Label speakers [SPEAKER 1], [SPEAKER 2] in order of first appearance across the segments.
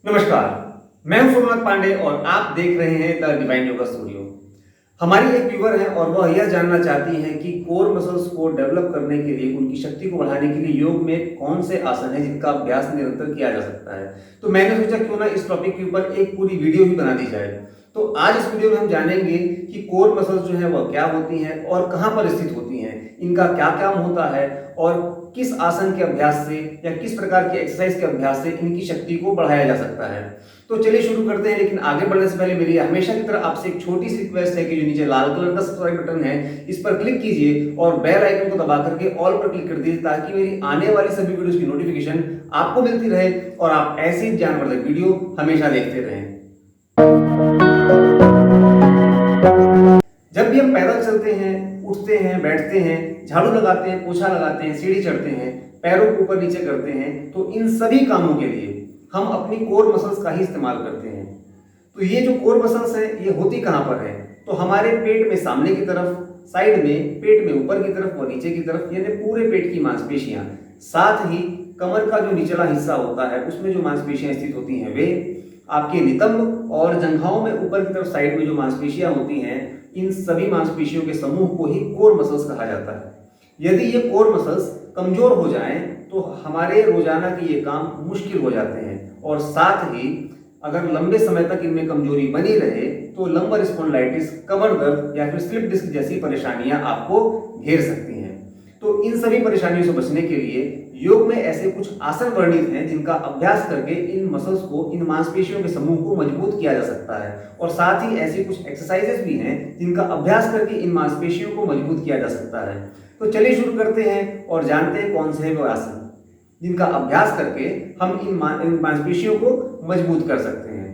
[SPEAKER 1] नमस्कार, मैं हूं सोमनाथ पांडे और आप देख रहे हैं द डिवाइन योगा स्टूडियो। हमारी एक व्यूवर है और वह यह जानना चाहती हैं कि कोर मसल्स को डेवलप करने के लिए, उनकी शक्ति को बढ़ाने के लिए योग में कौन से आसन हैं जिनका अभ्यास निरंतर किया जा सकता है। तो मैंने सोचा क्यों ना इस टॉपिक के ऊपर एक पूरी वीडियो ही बना दी जाए। तो आज इस वीडियो में हम जानेंगे कि कोर मसल्स जो है वह क्या होती हैं और कहाँ पर स्थित होती हैं, इनका क्या काम होता है और किस आसन के अभ्यास से या किस प्रकार के एक्सरसाइज के अभ्यास से इनकी शक्ति को बढ़ाया जा सकता है। तो चलिए शुरू करते हैं, लेकिन आगे बढ़ने से पहले मेरी हमेशा की तरह आपसे एक छोटी सी रिक्वेस्ट है कि जो नीचे लाल कलर का सब्सक्राइब बटन है इस पर क्लिक कीजिए और बेल आइकन को दबा करके ऑल पर क्लिक कर दीजिए ताकि मेरी आने वाली सभी वीडियोस की नोटिफिकेशन आपको मिलती रहे और आप ऐसी ज्ञानवर्धक वीडियो हमेशा देखते रहें। जब भी हम पैदल चलते हैं, उठते हैं, बैठते हैं, झाड़ू लगाते हैं, पोछा लगाते हैं, सीढ़ी चढ़ते हैं, पैरों को ऊपर नीचे करते हैं, तो इन सभी कामों के लिए हम अपनी कोर मसल्स का ही इस्तेमाल करते हैं। तो ये जो कोर मसल्स है ये होती कहाँ पर है? तो हमारे पेट में सामने की तरफ, साइड में, पेट में ऊपर की तरफ और नीचे की तरफ, यानी पूरे पेट की मांसपेशियां, साथ ही कमर का जो निचला हिस्सा होता है उसमें जो मांसपेशियां स्थित होती हैं वे, आपके नितंब और जंघाओं में ऊपर की तरफ साइड में जो मांसपेशियां होती हैं, इन सभी मांसपेशियों के समूह को ही कोर मसल्स कहा जाता है। यदि ये कोर मसल्स कमजोर हो जाएं तो हमारे रोजाना के ये काम मुश्किल हो जाते हैं और साथ ही अगर लंबे समय तक इनमें कमजोरी बनी रहे तो लंबर स्पॉन्डिलाइटिस, कमर दर्द या फिर स्लिप डिस्क जैसी परेशानियां आपको घेर सकती हैं। तो इन सभी परेशानियों से बचने के लिए योग में ऐसे कुछ आसन वर्णित हैं जिनका अभ्यास करके इन मसल्स को, इन मांसपेशियों के समूह को मजबूत किया जा सकता है और साथ ही ऐसी कुछ एक्सरसाइजेस भी हैं जिनका अभ्यास करके इन मांसपेशियों को मजबूत किया जा सकता है। तो चलिए शुरू करते हैं और जानते हैं कौन से हैं वो आसन जिनका अभ्यास करके हम इन मांसपेशियों को मजबूत कर सकते हैं।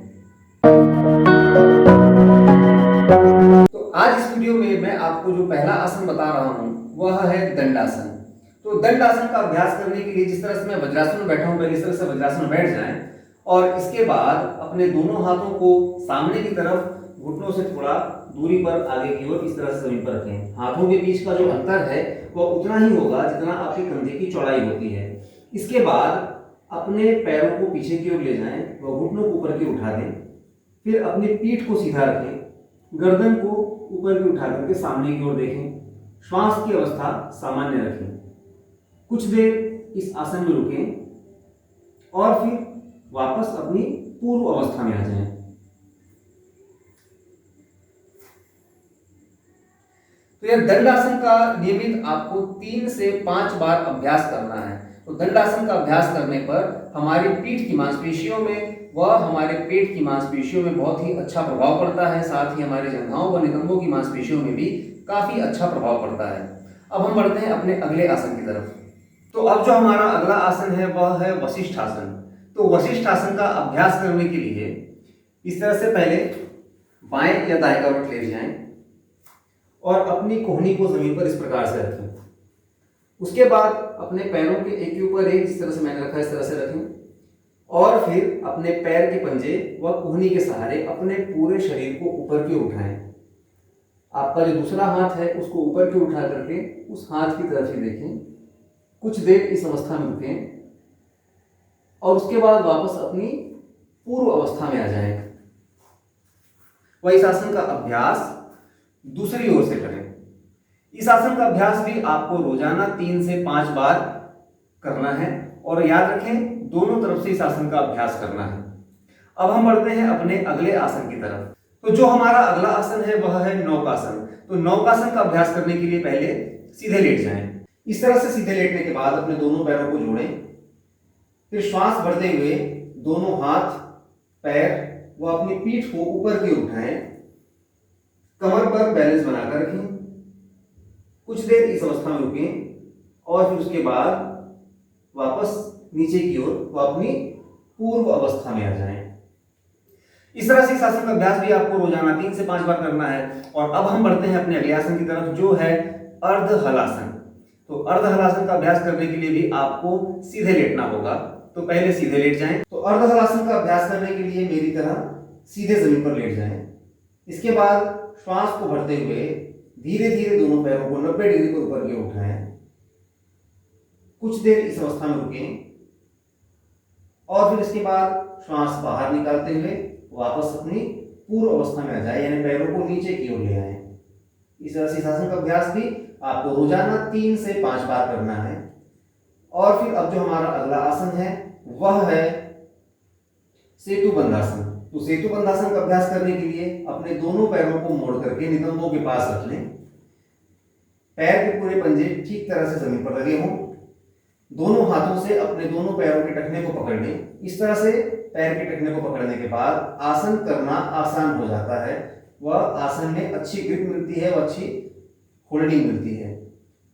[SPEAKER 1] तो आज इस वीडियो में मैं आपको जो पहला आसन बता रहा हूं वह है दंडासन। तो दंडासन का अभ्यास करने के लिए जिस तरह से मैं वज्रासन में बैठा हूं, पहले इस तरह से वज्रासन में बैठ जाएं और इसके बाद अपने दोनों हाथों को सामने की तरफ घुटनों से थोड़ा दूरी पर आगे की ओर इस तरह से जमीन पर रखें। हाथों के बीच का जो अंतर है वह उतना ही होगा जितना आपके कंधे की चौड़ाई होती है। इसके बाद अपने पैरों को पीछे की ओर ले जाएं व घुटनों को ऊपर की उठा दें। फिर अपनी पीठ को सीधा रखें, गर्दन को ऊपर की उठा करके सामने की ओर देखें, श्वास की अवस्था सामान्य रखें। कुछ देर इस आसन में रुकें और फिर वापस अपनी पूर्व अवस्था में आ जाएं। तो यह दंडासन का नियमित आपको 3 से 5 बार अभ्यास करना है। तो दंडासन का अभ्यास करने पर हमारी पीठ की मांसपेशियों में व हमारे पेट की मांसपेशियों में बहुत ही अच्छा प्रभाव पड़ता है, साथ ही हमारे जंघाओं व नितंबों की मांसपेशियों में भी काफी अच्छा प्रभाव पड़ता है। अब हम बढ़ते हैं अपने अगले आसन की तरफ। तो अब जो हमारा अगला आसन है वह है वशिष्ठ आसन। तो वशिष्ठ आसन का अभ्यास करने के लिए इस तरह से पहले बाएं या दाएं करवट ले जाएं और अपनी कोहनी को जमीन पर इस प्रकार से रखें। उसके बाद अपने पैरों के एक के ऊपर एक, जिस तरह से मैंने रखा है इस तरह से रखें और फिर अपने पैर के पंजे व कोहनी के सहारे अपने पूरे शरीर को ऊपर की ओर उठाएं। आपका जो दूसरा हाथ है उसको ऊपर की ओर उठा करके उस हाथ की तरफ ही देखें। कुछ देर इस अवस्था में रुकें और उसके बाद वापस अपनी पूर्व अवस्था में आ जाएं। वह इस आसन का अभ्यास दूसरी ओर से करें। इस आसन का अभ्यास भी आपको रोजाना 3 से 5 बार करना है और याद रखें दोनों तरफ से इस आसन का अभ्यास करना है। अब हम बढ़ते हैं अपने अगले आसन की तरफ। तो जो हमारा अगला आसन है वह है नौकासन। तो नौकासन का अभ्यास करने के लिए पहले सीधे लेट जाएं। इस तरह से सीधे लेटने के बाद अपने दोनों पैरों को जोड़ें। फिर श्वास भरते हुए दोनों हाथ, पैर व अपनी पीठ को ऊपर की ओर उठाएं। कमर पर बैलेंस बनाकर रखें। कुछ देर इस अवस्था में रुकें और फिर उसके बाद वापस नीचे की ओर व अपनी पूर्व अवस्था में आ जाएं। इस तरह से इस आसन का अभ्यास भी आपको रोजाना 3 से 5 बार करना है। और अब हम बढ़ते हैं अपने अगले आसन की तरफ जो है अर्ध हलासन। तो अर्ध हलासन का अभ्यास करने के लिए भी आपको सीधे लेटना होगा। तो पहले सीधे लेट जाएं। तो अर्ध हलासन का अभ्यास करने के लिए मेरी तरह सीधे जमीन पर लेट जाएं। इसके बाद श्वास को भरते हुए धीरे धीरे दोनों पैरों को 90 डिग्री को ऊपर की ओर उठाएं। कुछ देर इस अवस्था में रुकें और फिर इसके बाद श्वास बाहर निकालते हुए वापस अपनी पूर्व अवस्था में आ जाए, यानी पैरों को नीचे की ओर ले आए। इस तरह शीर्षासन का अभ्यास भी आपको रोजाना 3 से 5 बार करना है। और फिर अब जो हमारा अगला आसन है वह है सेतु बंधासन। तो सेतु बंधासन का अभ्यास करने के लिए अपने दोनों पैरों को मोड़ करके नितंबों के पास रख लें। पैर के पूरे पंजे ठीक तरह से जमीन पर लगे हों। दोनों हाथों से अपने दोनों पैरों के टखने को पकड़ लें। इस तरह से पैर के टखने को पकड़ने के बाद आसन करना आसान हो जाता है। वह आसन में अच्छी ग्रिप मिलती है, वह अच्छी होल्डिंग मिलती है।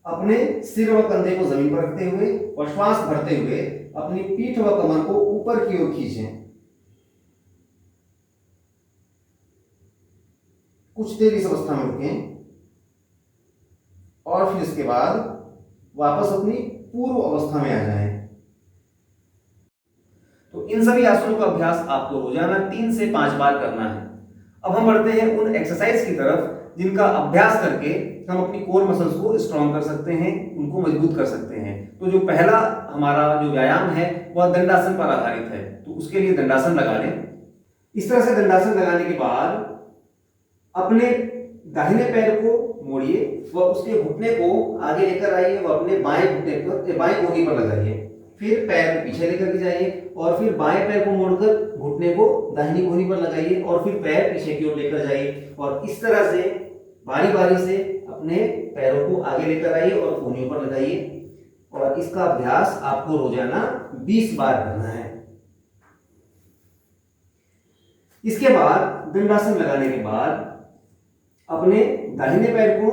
[SPEAKER 1] अपने सिर व कंधे को जमीन पर रखते हुए और श्वास भरते हुए अपनी पीठ व कमर को ऊपर की ओर खींचें। कुछ देर इस अवस्था में रुकें और फिर इसके बाद वापस अपनी पूर्व अवस्था में आ जाएं। तो इन सभी आसनों का अभ्यास आपको रोजाना 3 से 5 बार करना है। अब हम बढ़ते हैं उन एक्सरसाइज की तरफ जिनका अभ्यास करके हम अपनी कोर मसल्स को स्ट्रॉन्ग कर सकते हैं, उनको मजबूत कर सकते हैं। तो जो पहला हमारा जो व्यायाम है वह दंडासन पर आधारित है। तो उसके लिए दंडासन लगा लें। इस तरह से दंडासन लगाने के बाद अपने दाहिने पैर को मोड़िए व उसके घुटने को आगे लेकर आइए व अपने बाएं घुटने पर, बाएं कोहनी पर लगाइए। फिर पैर पीछे लेकर के जाइए और फिर बाएं पैर को मोड़कर घुटने को दाहिनी कोहनी पर लगाइए और फिर पैर पीछे की ओर लेकर जाइए। और इस तरह से बारी बारी से अपने पैरों को आगे लेकर आइए और कोहनियों पर लगाइए। और इसका अभ्यास आपको रोजाना 20 बार करना है। इसके बाद दंडासन लगाने के बाद अपने दाहिने पैर को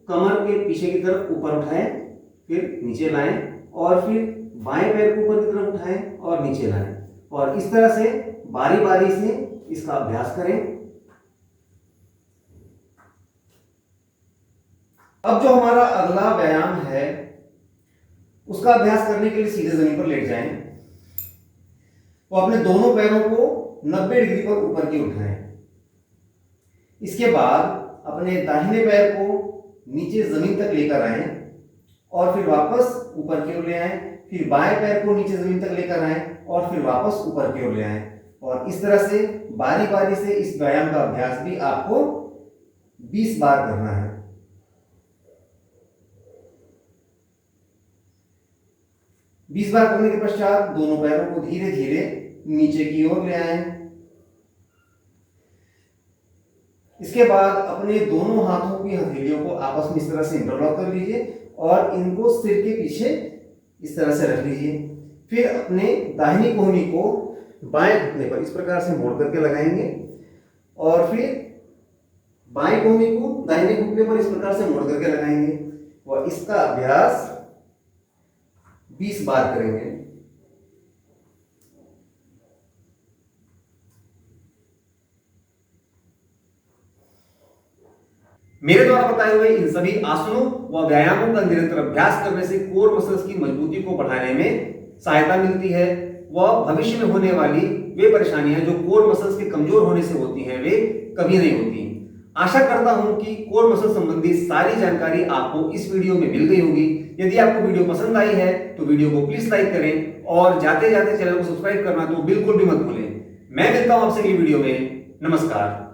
[SPEAKER 1] कमर के पीछे की तरफ ऊपर उठाएं, फिर नीचे लाएं और फिर बाएं पैर को ऊपर की तरफ उठाएं और नीचे लाएं। और इस तरह से बारी बारी से इसका अभ्यास करें। अब जो हमारा अगला व्यायाम है उसका अभ्यास करने के लिए सीधे जमीन पर लेट जाएं। तो अपने दोनों पैरों को 90 डिग्री पर ऊपर की उठाएं। इसके बाद अपने दाहिने पैर को नीचे जमीन तक लेकर आएं और फिर वापस ऊपर की ओर ले आएं। फिर बाएं पैर को नीचे जमीन तक लेकर आएं और फिर वापस ऊपर की ओर ले आएं। और इस तरह से बारी बारी से इस व्यायाम का अभ्यास भी आपको 20 बार करना है। बीस बार करने के पश्चात दोनों पैरों को धीरे धीरे नीचे की ओर ले आएं। इसके बाद अपने दोनों हाथों की हथेलियों को आपस में इस तरह से इंटरलॉक कर लीजिए और इनको सिर के पीछे इस तरह से रख लीजिए। फिर अपने दाहिनी कोहनी को बाएं घुटने पर इस प्रकार से मोड़ करके लगाएंगे और फिर बाएं कोहनी को दाहिने घुटने पर इस प्रकार से मोड़ करके लगाएंगे और इसका अभ्यास 20 बार करेंगे। मेरे द्वारा बताए हुए इन सभी आसनों व व्यायामों का निरंतर अभ्यास करने से कोर मसल्स की मजबूती को बढ़ाने में सहायता मिलती है व भविष्य में होने वाली वे परेशानियां जो कोर मसल्स के कमजोर होने से होती हैं वे कभी नहीं होती। आशा करता हूं कि कोर मसल संबंधी सारी जानकारी आपको इस वीडियो में मिल गई होगी। यदि आपको वीडियो पसंद आई है तो वीडियो को प्लीज लाइक करें और जाते जाते चैनल को सब्सक्राइब करना तो बिल्कुल भी मत भूलें। मैं मिलता हूं आपसे अगली वीडियो में। नमस्कार।